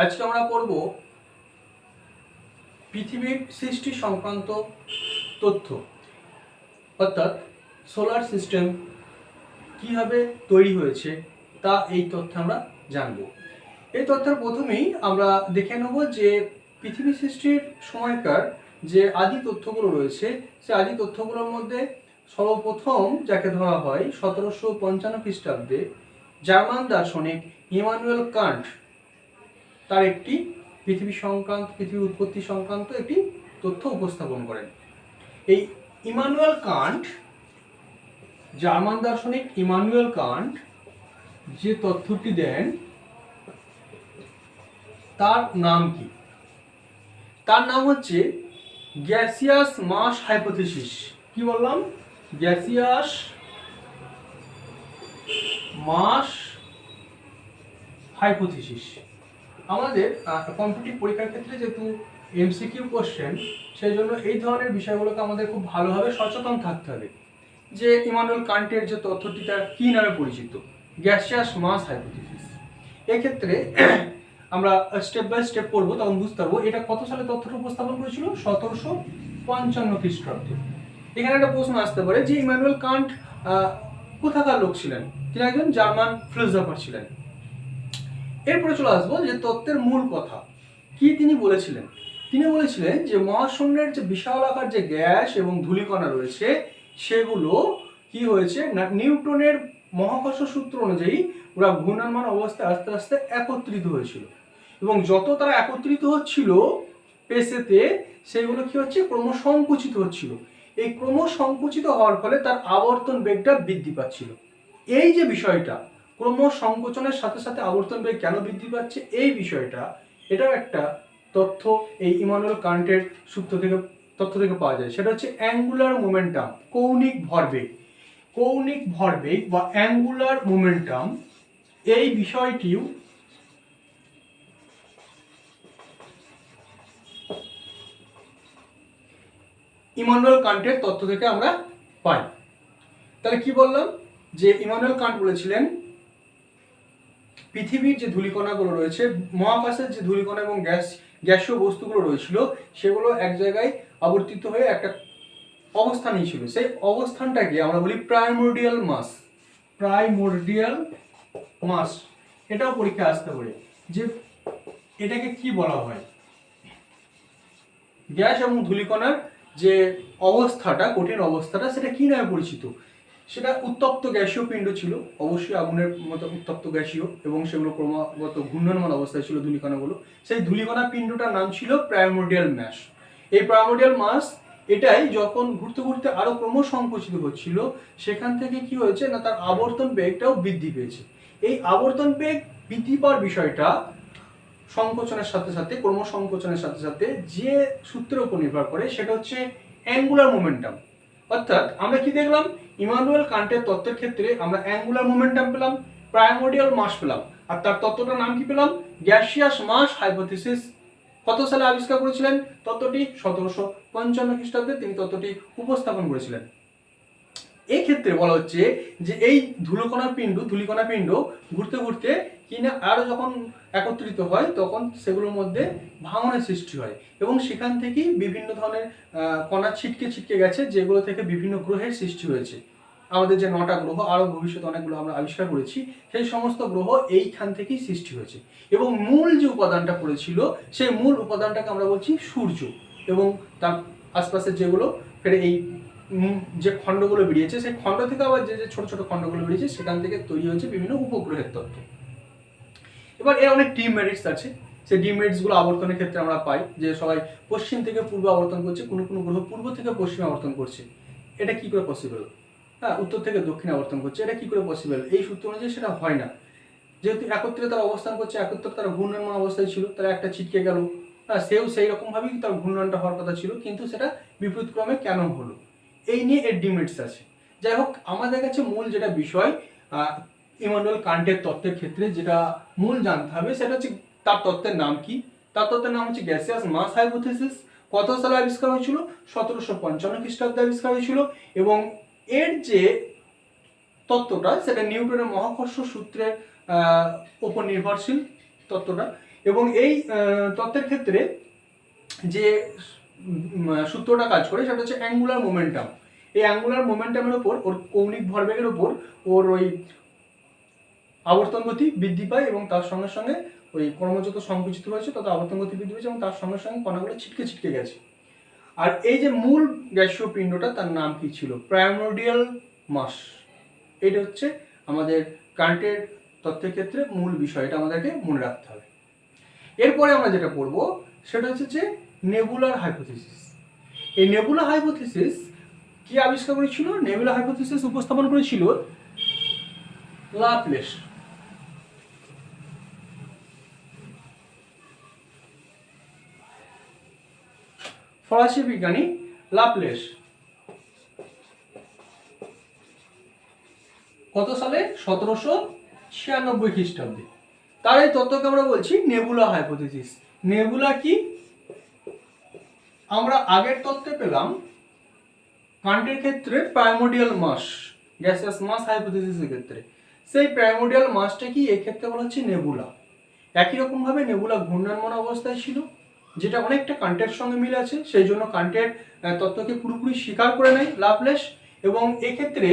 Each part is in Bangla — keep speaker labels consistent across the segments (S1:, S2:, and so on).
S1: আজকে আমরা পড়ব পৃথিবীর সৃষ্টি সংক্রান্ত তথ্য, অর্থাৎ সোলার সিস্টেম কিভাবে তৈরি হয়েছে তা এই তথ্য আমরা জানব। এই তথ্যের প্রথমেই আমরা দেখে নেব যে পৃথিবী সৃষ্টির সময়কার যে আদি তথ্যগুলো রয়েছে সে আদি তথ্যগুলোর মধ্যে সর্বপ্রথম যাকে ধরা হয় 1755 খ্রিস্টাব্দে জার্মান দার্শনিক ইমানুয়েল কান্ট তার একটি পৃথিবীর উৎপত্তি সংক্রান্ত একটি তথ্য উপস্থাপন করেন। এই ইমানুয়েল কান্ট, জার্মান দার্শনিক ইমানুয়েল কান্ট যে তথ্যটি দেন তার নাম কি? তার নাম হচ্ছে গ্যাসিয়াস মাস হাইপোথিসিস। কি বললাম? গ্যাসিয়াস মাস হাইপোথিসিস। আমাদের কম্পিটিটিভ পরীক্ষার ক্ষেত্রে যেহেতু এমসিকিউ কোশ্চেন, সেই জন্য এই ধরনের বিষয়গুলোকে আমাদের খুব ভালোভাবে সচেতন থাকতে হবে যে ইমানুয়েল কান্টের যে তথ্যটি তার কী নামে পরিচিত, গ্যাসিয়াস মাস হাইপোথিসিস। এক্ষেত্রে আমরা স্টেপ বাই স্টেপ পড়বো, তখন বুঝতে পারবো এটা কত সালে তথ্যটা উপস্থাপন করেছিল। 1755 খ্রিস্টাব্দে। এখানে একটা প্রশ্ন আসতে পারে যে ইমানুয়েল কান্ট কোথাকার লোক ছিলেন? তিনি একজন জার্মান ফিলোসফার ছিলেন। এরপরে চলে আসবো যে তত্ত্বের মূল কথা কি তিনি বলেছিলেন। তিনি বলেছিলেন যে মহাশূন্যের যে বিশাল আকার যে গ্যাস এবং ধূলিকণা রয়েছে সেগুলো কি হয়েছে না, নিউটনের মহাকর্ষ সূত্র অনুযায়ী ওরা ঘূর্ণায়মান অবস্থায় আস্তে আস্তে একত্রিত হয়েছিল, এবং যত তারা একত্রিত হচ্ছিল পেসেতে সেগুলো কি হচ্ছে ক্রমসংকুচিত হচ্ছিল। এই ক্রমসংকুচিত হওয়ার ফলে তার আবর্তন বেগটা বৃদ্ধি পাচ্ছিল। এই যে বিষয়টা ক্রমসংকোচনের সাথে সাথে আবর্তন বেগ কেন বৃদ্ধি পাচ্ছে, এই বিষয়টা এটাও একটা তথ্য এই ইমানুয়েল কান্টের তথ্য থেকে পাওয়া যায়। সেটা হচ্ছে অ্যাঙ্গুলার মোমেন্টাম, কৌণিক ভরবেগ। কৌণিক ভরবেগ বা অ্যাঙ্গুলার মোমেন্টাম, এই বিষয়টিও ইমানুয়েল কান্টের তথ্য থেকে আমরা পাই। তাহলে কি বললাম যে ইমানুয়েল কান্ট বলেছিলেন পৃথিবীর যে ধূলিকণাগুলো রয়েছে, মহাকাশের যে ধূলিকণা এবং গ্যাসীয় বস্তুগুলো রয়েছিল সেগুলো এক জায়গায় আবর্তিত হয়ে একটা অবস্থান নিয়েছিল। সেই অবস্থানটাকে আমরা বলি প্রাইমোর্ডিয়াল মাস। প্রাইমোর্ডিয়াল মাস, এটাও পরীক্ষা আসতে পারে যে এটাকে কি বলা হয়। গ্যাস এবং ধূলিকণার যে অবস্থাটা, কঠিন অবস্থাটা, সেটা কি নামে পরিচিত? সেটা উত্তপ্ত গ্যাসীয় পিণ্ড ছিল, অবশ্যই আগুনের মতো উত্তপ্ত গ্যাসীয়, এবং সেগুলো ক্রমাগত ঘূর্ণয়মান অবস্থায় ছিল ধূলিকণাগুলো। সেই ধূলিকণা পিণ্ডটার নাম ছিল প্রাইমোর্ডিয়াল মাস। এই প্রাইমোর্ডিয়াল মাস এটাই যখন ঘুরতে ঘুরতে আরো ক্রমসংকুচিত হচ্ছিল, সেখান থেকে কি হয়েছে না, তার আবর্তন বেগটাও বৃদ্ধি পেয়েছে। এই আবর্তন বেগ বৃদ্ধি পাওয়ার বিষয়টা সংকোচনের সাথে সাথে, ক্রমসংকোচনের সাথে সাথে যে সূত্রের উপর নির্ভর করে সেটা হচ্ছে অ্যাঙ্গুলার মোমেন্টাম। অর্থাৎ আমরা কি দেখলাম, ইমানুয়েল কান্টের তত্ত্বের ক্ষেত্রে আমরা অ্যাঙ্গুলার মোমেন্টাম পেলাম, প্রাইমোর্ডিয়াল মাস পেলাম, আর তার তত্ত্বটার নাম কি পেলাম? গ্যাসিয়াস মাস হাইপোথিসিস। কত সালে আবিষ্কার করেছিলেন তত্ত্বটি? 1755 খ্রিস্টাব্দে তিনি তত্ত্বটি উপস্থাপন করেছিলেন। এই ক্ষেত্রে বলা হচ্ছে যে এই ধূলিকণা পিণ্ড ঘুরতে ঘুরতে কিনা আরো যখন একত্রিত হয় তখন সেগুলোর মধ্যে ভাঙনের সৃষ্টি হয়, এবং সেখান থেকেই বিভিন্ন ধরনের কণা ছিটকে ছিটকে গেছে, যেগুলো থেকে বিভিন্ন গ্রহের সৃষ্টি হয়েছে। আমাদের যে 9টা গ্রহ, আরো ভবিষ্যতে অনেকগুলো আমরা আবিষ্কার করেছি, সেই সমস্ত গ্রহ এইখান থেকেই সৃষ্টি হয়েছে। এবং মূল যে উপাদানটা পড়েছিল সেই মূল উপাদানটাকে আমরা বলছি সূর্য, এবং তার আশপাশের যেগুলো ফের এই যে খণ্ডগুলো বেরিয়েছে সেই খণ্ড থেকে আবার যে যে ছোট ছোট খণ্ডগুলো বেরিয়েছে সেখান থেকে তৈরি হয়েছে বিভিন্ন উপগ্রহের তত্ত্ব। এবার এর অনেক ডিম মেরিটস আছে। সেই ডিম মেরিটসগুলো আবর্তনের ক্ষেত্রে আমরা পাই যে সবাই পশ্চিম থেকে পূর্ব আবর্তন করছে, কোনো কোনো গ্রহ পূর্ব থেকে পশ্চিম আবর্তন করছে। এটা কি করে পসিবল? হ্যাঁ, উত্তর থেকে দক্ষিণ আবর্তন করছে, এটা কি করে পসিবল? এই সূত্র অনুযায়ী সেটা হয় না। যেহেতু একত্রে তারা অবস্থান করছে, একত্রে তারা ঘূর্ণয়মান অবস্থায় ছিল, তারা একটা ছিটকে গেল, হ্যাঁ, সেও সেই রকমভাবেই তার ঘূর্ণয়নটা হওয়ার কথা ছিল, কিন্তু সেটা বিপরীত ক্রমে কেন হলো, এই নিয়ে এর ডিমেরিটস আছে। যাই হোক, আমাদের কাছে মূল যেটা বিষয় ইমানুয়েল কান্টের তত্ত্বের ক্ষেত্রে যেটা মূল জানতে হবে সেটা হচ্ছে তার তত্ত্বের নাম কি। তার তত্ত্বের নাম হচ্ছে গ্যাসিয়াস মাস হাইপোথিসিস। কত সালে আবিষ্কার হয়েছিল? 1755 খ্রিস্টাব্দে আবিষ্কার হয়েছিল, এবং এর যে তত্ত্বটা সেটা নিউটনের মহাকর্ষ সূত্রের উপর নির্ভরশীল। তত্ত্বটা। এবং এই তত্ত্বের ক্ষেত্রে যে সূত্রটা কাজ করে সেটা হচ্ছে অ্যাঙ্গুলার মোমেন্টাম। এই অ্যাঙ্গুলার মোমেন্টামের ওপর ওর কৌণিক ভরবেগের ওপর ওর ওই আবর্তন গতি বৃদ্ধি পায় এবং তার সঙ্গে সঙ্গে ওই ক্রম যত সংকুচিত হয়েছে তত আবর্তন গতি বৃদ্ধি পেয়েছে এবং তার সঙ্গে সঙ্গে কণাগুলো ছিটকে ছিটকে গেছে। আর এই যে মূল গ্যাসীয় পিণ্ডটা তার নাম কি ছিল? প্রাইমোর্ডিয়াল মাস। এটা হচ্ছে আমাদের কান্টের তত্ত্বের ক্ষেত্রে মূল বিষয়, এটা আমাদেরকে মনে রাখতে হবে। এরপরে আমরা যেটা পড়বো সেটা হচ্ছে যে নেবুলার হাইপোথিসিস। এই নেবুলার হাইপোথিসিস কি আবিষ্কার করেছিল? নেবুলার হাইপোথিসিস উপস্থাপন করেছিল লাপ্লেস। ফরাসি বিজ্ঞানী লাপ্লেস। কত সালে? 1796 খ্রিস্টাব্দে। তার এই তত্ত্বকে আমরা বলছি নেবুলা হাইপোথিসিস। নেবুলা কি? আমরা আগের তত্ত্বে পেলাম কান্টের ক্ষেত্রে প্রাইমোর্ডিয়াল মাস, গ্যাসিয়াস মাস হাইপোথিসিসের ক্ষেত্রে সেই প্রাইমোর্ডিয়াল মাসটা কি এক্ষেত্রে বলা হচ্ছে নেবুলা। একই রকম ভাবে নেবুলা ঘূর্ণায়মান অবস্থায় ছিল, যেটা অনেকটা কান্টের সঙ্গে মিল আছে, সেই জন্য কান্টের তত্ত্বকে পুরোপুরি স্বীকার করে নেয় লাপ্লেস। এবং এক্ষেত্রে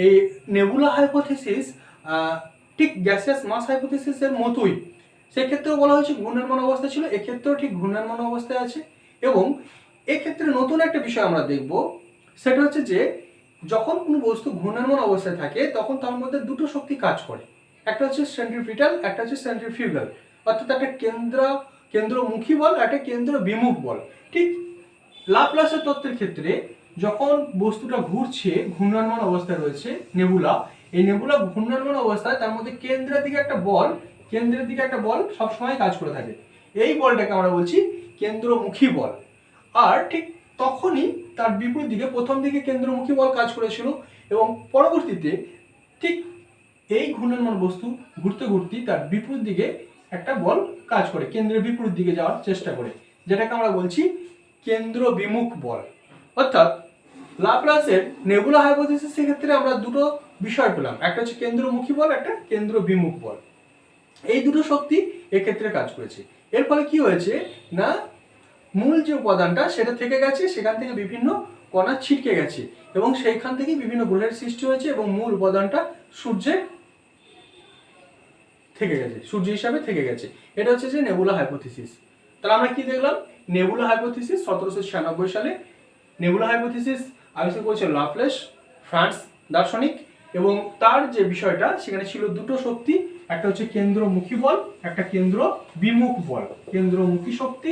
S1: এই নেবুলা হাইপোথিসিস ঠিক গ্যাসিয়াস মাস হাইপোথিসিসের মতোই সেক্ষেত্রেও বলা হয়েছে ঘূর্ণায়মান অবস্থা ছিল, এক্ষেত্রেও ঠিক ঘূর্ণায়মান অবস্থায় আছে। এবং এক্ষেত্রে নতুন একটা বিষয় আমরা দেখব, সেটা হচ্ছে যে যখন কোনো বস্তু ঘূর্ণায়মান অবস্থায় থাকে তখন তার মধ্যে দুটো শক্তি কাজ করে, একটা হচ্ছে সেন্ট্রিপিটাল, একটা হচ্ছে সেন্ট্রিফিউগাল, অর্থাৎ একটা কেন্দ্রমুখী বল, একটা কেন্দ্র বিমুখ বল। ঠিক লাপ্লাসের তত্ত্বের ক্ষেত্রে যখন বস্তুটা ঘুরছে, ঘূর্ণায়মান অবস্থায় রয়েছে নেবুলা, এই নেবুলা ঘূর্ণায়মান অবস্থায় তার মধ্যে কেন্দ্রের দিকে একটা বল সবসময় কাজ করে থাকে। এই বলটাকে আমরা বলছি কেন্দ্রমুখী বল। আর ঠিক তখনই তার বিপরীত দিকে, প্রথম দিকে কেন্দ্রমুখী বল কাজ করেছিল এবং পরবর্তীতে ঠিক এই ঘূর্ণায়মান বস্তু ঘুরতে ঘুরতে তার বিপরীত দিকে একটা বল কাজ করে, কেন্দ্রের বিপরীত দিকে যাওয়ার চেষ্টা করে, যেটাকে আমরা বলছি কেন্দ্র বিমুখ বল। অর্থাৎ লাপ্লাসের নেবুলা হাইপোথিসিসের ক্ষেত্রে আমরা দুটো বিষয় পেলাম, একটা হচ্ছে কেন্দ্রমুখী বল, একটা কেন্দ্র বিমুখ বল। এই দুটো শক্তি এক্ষেত্রে কাজ করেছে। এর ফলে কি হয়েছে না, মূল যে উপাদানটা সেটা থেকে গেছে, সেখান থেকে বিভিন্ন কণা ছিটকে গেছে এবং সেইখান থেকে বিভিন্ন গ্রহের সৃষ্টি হয়েছে এবং মূল উপাদানটা সূর্যে থেকে গেছে, সূর্য হিসাবে থেকে গেছে। এটা হচ্ছে যে নেবুলা হাইপোথিসিস। তাহলে আমরা কি দেখলাম? নেবুলা হাইপোথিসিস 1796 সালে নেবুলা হাইপোথিসিস আবিষ্কার করেছে লাপ্লেস, ফ্রান্স দার্শনিক। এবং তার যে বিষয়টা সেখানে ছিল দুটো শক্তি, একটা হচ্ছে কেন্দ্রমুখী বল, একটা কেন্দ্র বিমুখ বল। কেন্দ্রমুখী শক্তি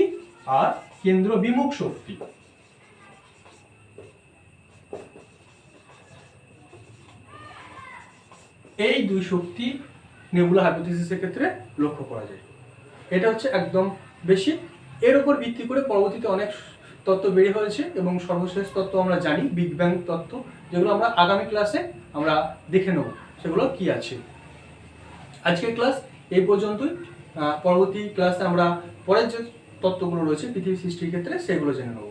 S1: আর কেন্দ্র বিমুখ শক্তি। এই দুই শক্তি নেবুলা হাইপোথিসিসের ক্ষেত্রে লক্ষ্য করা যায়। এটা হচ্ছে একদম বেসিক। এর উপর ভিত্তি করে পরবর্তীতে অনেক তত্ত্ব বেরিয়ে হয়েছে এবং সর্বশেষ তত্ত্ব আমরা জানি বিগ ব্যাং তত্ত্ব, যেগুলো আমরা আগামী ক্লাসে আমরা দেখে নেব সেগুলো কি আছে। আজকের ক্লাস এই পর্যন্তই। পরবর্তী ক্লাসে আমরা পরের যে তত্ত্বগুলো রয়েছে পৃথিবী সৃষ্টির ক্ষেত্রে সেগুলো জেনে নেব।